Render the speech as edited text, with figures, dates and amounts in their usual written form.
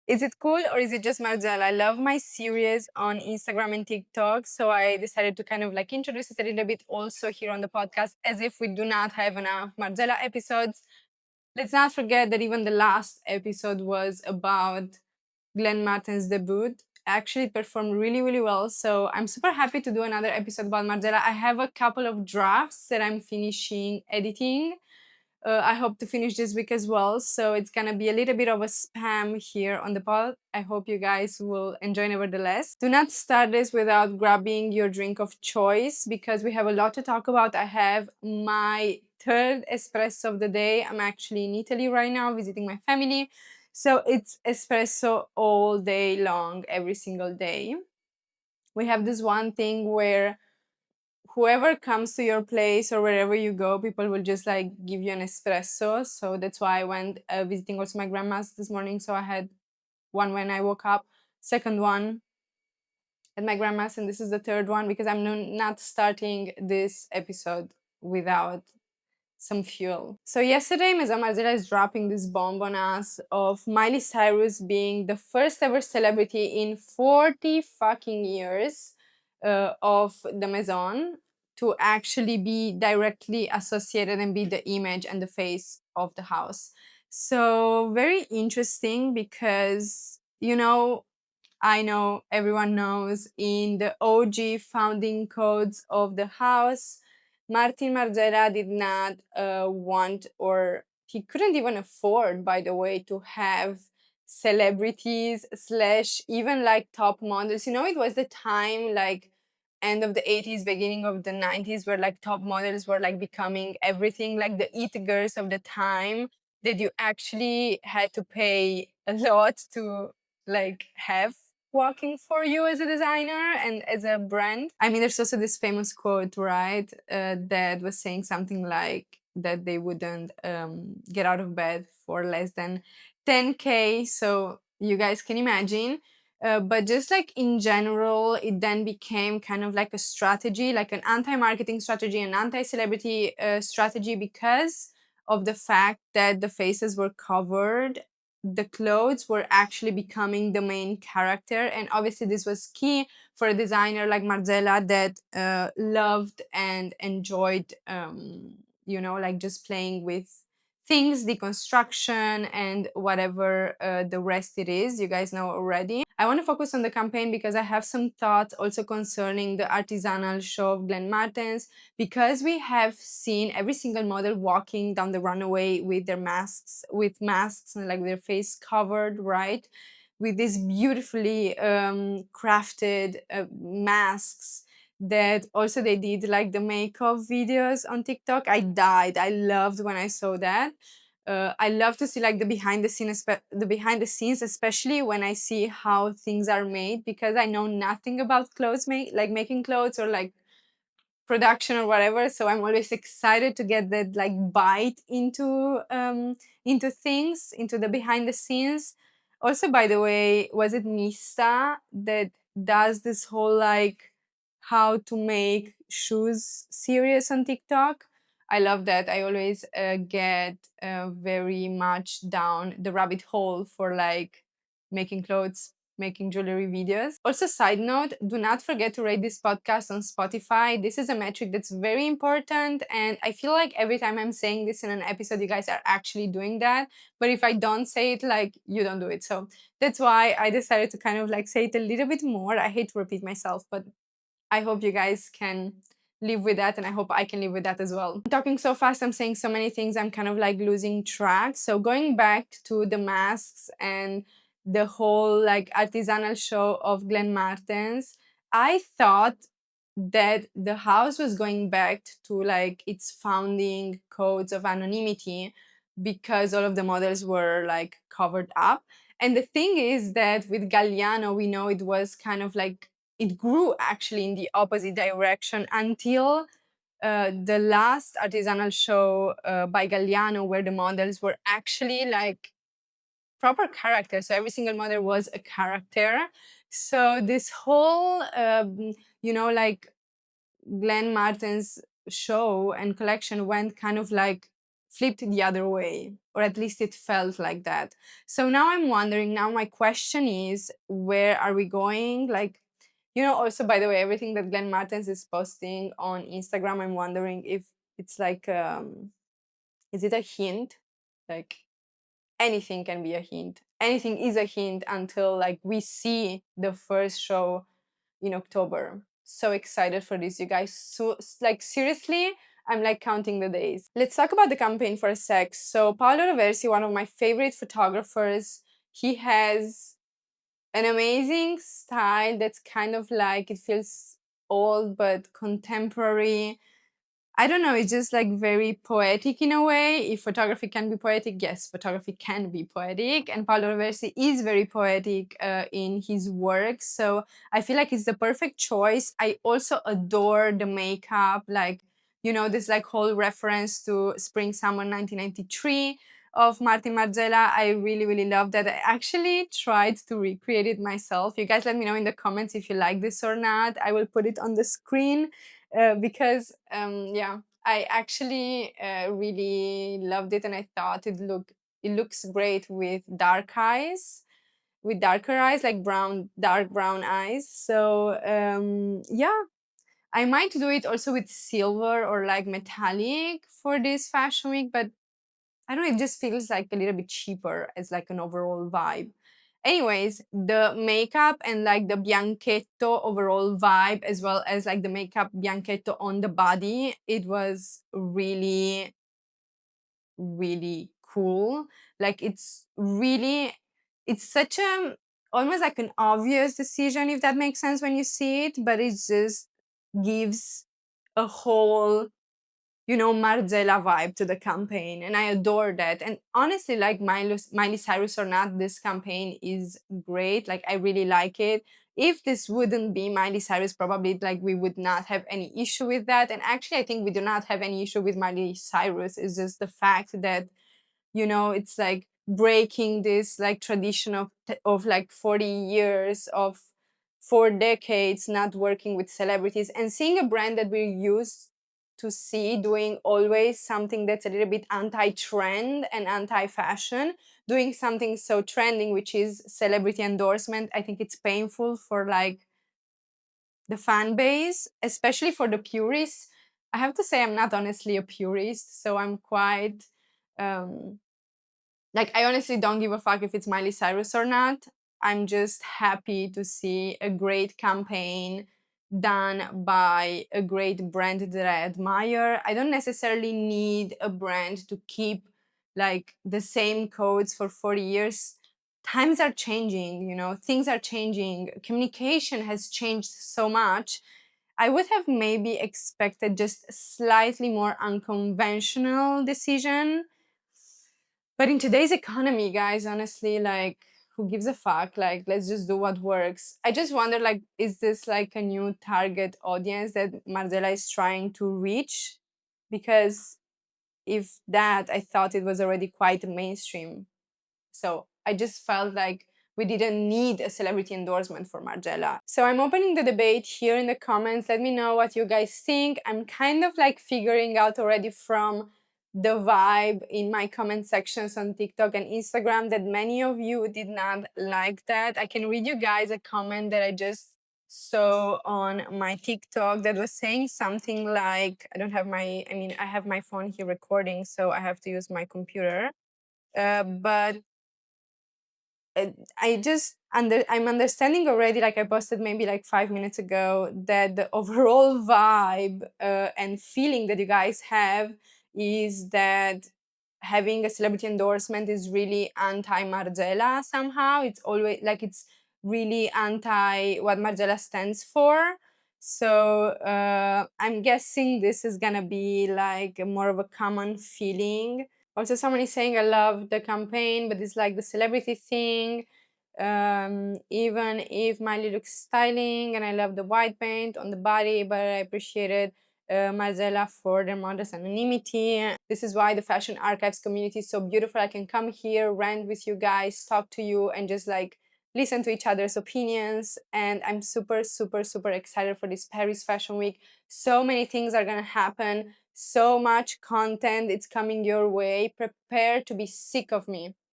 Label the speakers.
Speaker 1: Is it cool or is it just Margiela? I love my series on Instagram and TikTok, so I decided to kind of like introduce it a little bit also here on the podcast, as if we do not have enough Margiela episodes. Let's not forget that even the last episode was about Glenn Martin's debut. Actually performed really, really well. So I'm super happy to do another episode about Margiela. I have a couple of drafts that I'm finishing editing. I hope to finish this week as well. So it's gonna be a little bit of a spam here on the pod. I hope you guys will enjoy nevertheless. Do not start this without grabbing your drink of choice because we have a lot to talk about. I have my third espresso of the day. I'm actually in Italy right now visiting my family. So it's espresso all day long, every single day. We have this one thing where whoever comes to your place or wherever you go, people will just like give you an espresso. So that's why I went visiting also my grandma's this morning. So I had one when I woke up, second one at my grandma's, and this is the third one because I'm not starting this episode without some fuel. So yesterday, Maison is dropping this bomb on us of Miley Cyrus being the first ever celebrity in 40 fucking years of the Maison to actually be directly associated and be the image and the face of the house. So very interesting because, you know, I know everyone knows in the OG founding codes of the house, Martin Margiela did not want, or he couldn't even afford, by the way, to have celebrities slash even like top models. You know, it was the time like end of the 80s, beginning of the 90s, where like top models were like becoming everything, like the it girls of the time that you actually had to pay a lot to like have working for you as a designer and as a brand. I mean, there's also this famous quote, right, that was saying something like that they wouldn't get out of bed for less than 10K. So you guys can imagine. But just like in general, it then became kind of like a strategy, like an anti marketing strategy, an anti celebrity strategy because of the fact that the faces were covered, the clothes were actually becoming the main character. And obviously this was key for a designer like Margiela that loved and enjoyed like just playing with things, deconstruction, and whatever the rest it is, you guys know already. I want to focus on the campaign because I have some thoughts also concerning the artisanal show of Glenn Martens, because we have seen every single model walking down the runway with their masks, and like their face covered, right, with these beautifully crafted masks that also they did like the makeup videos on TikTok. I died. I loved when I saw that. I love to see like the behind the scenes, especially when I see how things are made, because I know nothing about clothes like making clothes or like production or whatever. So I'm always excited to get that like bite into things, into the behind the scenes. Also, by the way, was it Mista that does this whole like how to make shoes series on TikTok? I love that. I always get very much down the rabbit hole for like making clothes, making jewelry videos. Also, side note, do not forget to rate this podcast on Spotify. This is a metric that's very important, and I feel like every time I'm saying this in an episode, you guys are actually doing that. But if I don't say it, like, you don't do it. So that's why I decided to kind of like say it a little bit more. I hate to repeat myself, but I hope you guys can live with that, and I hope I can live with that as well. I'm talking so fast, I'm saying so many things, I'm kind of like losing track. So going back to the masks and the whole like artisanal show of Glenn Martens, I thought that the house was going back to like its founding codes of anonymity because all of the models were like covered up. And the thing is that with Galliano, we know it was kind of like it grew actually in the opposite direction until the last artisanal show by Galliano, where the models were actually like proper characters. So every single model was a character. So this whole, like Glenn Martin's show and collection went kind of like flipped the other way. or at least it felt like that. So now I'm wondering, now my question is, where are we going? Like, also, by the way, everything that Glenn Martens is posting on Instagram, I'm wondering if it's like, is it a hint? Like, anything can be a hint. Anything is a hint until like we see the first show in October. So excited for this, you guys. So, like, seriously, I'm like counting the days. Let's talk about the campaign for a sec. So, Paolo Roversi, one of my favorite photographers, he has an amazing style that's kind of like, it feels old but contemporary. I don't know, it's just like very poetic in a way. If photography can be poetic, yes, photography can be poetic. And Paolo Roversi is very poetic in his work. So I feel like it's the perfect choice. I also adore the makeup, like, this like whole reference to Spring Summer 1993 of Martin Margiela. I really, really love that. I actually tried to recreate it myself. You guys let me know in the comments if you like this or not. I will put it on the screen because yeah, I actually really loved it, and I thought it looks great with dark eyes, with darker eyes, like dark brown eyes. So yeah, I might do it also with silver or like metallic for this fashion week, but I don't know, it just feels like a little bit cheaper as like an overall vibe. Anyways, the makeup and like the bianchetto overall vibe, as well as like the makeup bianchetto on the body, it was really, really cool. Like, it's such a, almost like an obvious decision, if that makes sense when you see it, but it just gives a whole, Margiela vibe to the campaign, and I adore that. And honestly, like, Miley Cyrus or not, this campaign is great. Like, I really like it. If this wouldn't be Miley Cyrus, probably like we would not have any issue with that. And actually, I think we do not have any issue with Miley Cyrus. It's just the fact that, it's like breaking this like tradition of like 40 years of 4 decades not working with celebrities, and seeing a brand that we're used to see doing always something that's a little bit anti-trend and anti-fashion, doing something so trending, which is celebrity endorsement. I think it's painful for like the fan base, especially for the purists. I have to say, I'm not honestly a purist, so I'm quite um like, I honestly don't give a fuck if it's Miley Cyrus or not. I'm just happy to see a great campaign done by a great brand that I admire. I don't necessarily need a brand to keep like the same codes for 40 years. Times are changing, things are changing. Communication has changed so much. I would have maybe expected just a slightly more unconventional decision, but in today's economy, guys, honestly, like, who gives a fuck? Like, let's just do what works. I just wonder, like, is this like a new target audience that Margiela is trying to reach? Because if that, I thought it was already quite mainstream. So I just felt like we didn't need a celebrity endorsement for Margiela. So I'm opening the debate here in the comments. Let me know what you guys think. I'm kind of like figuring out already from the vibe in my comment sections on TikTok and Instagram that many of you did not like that. I can read you guys a comment that I just saw on my TikTok that was saying something like, I have my phone here recording, so I have to use my computer. But I'm understanding already, like I posted maybe like 5 minutes ago, that the overall vibe and feeling that you guys have is that having a celebrity endorsement is really anti-Margiela somehow. It's always like it's really anti what Margiela stands for. So I'm guessing this is gonna be like more of a common feeling. Also, someone is saying, I love the campaign, but it's like the celebrity thing. Even if Miley looks styling, and I love the white paint on the body, but I appreciated Margiela for their modest anonymity. This is why the Fashion Archives community is so beautiful. I can come here, rant with you guys, talk to you, and just like listen to each other's opinions. And I'm super, super, super excited for this Paris Fashion Week. So many things are gonna happen. So much content it's coming your way. Prepare to be sick of me.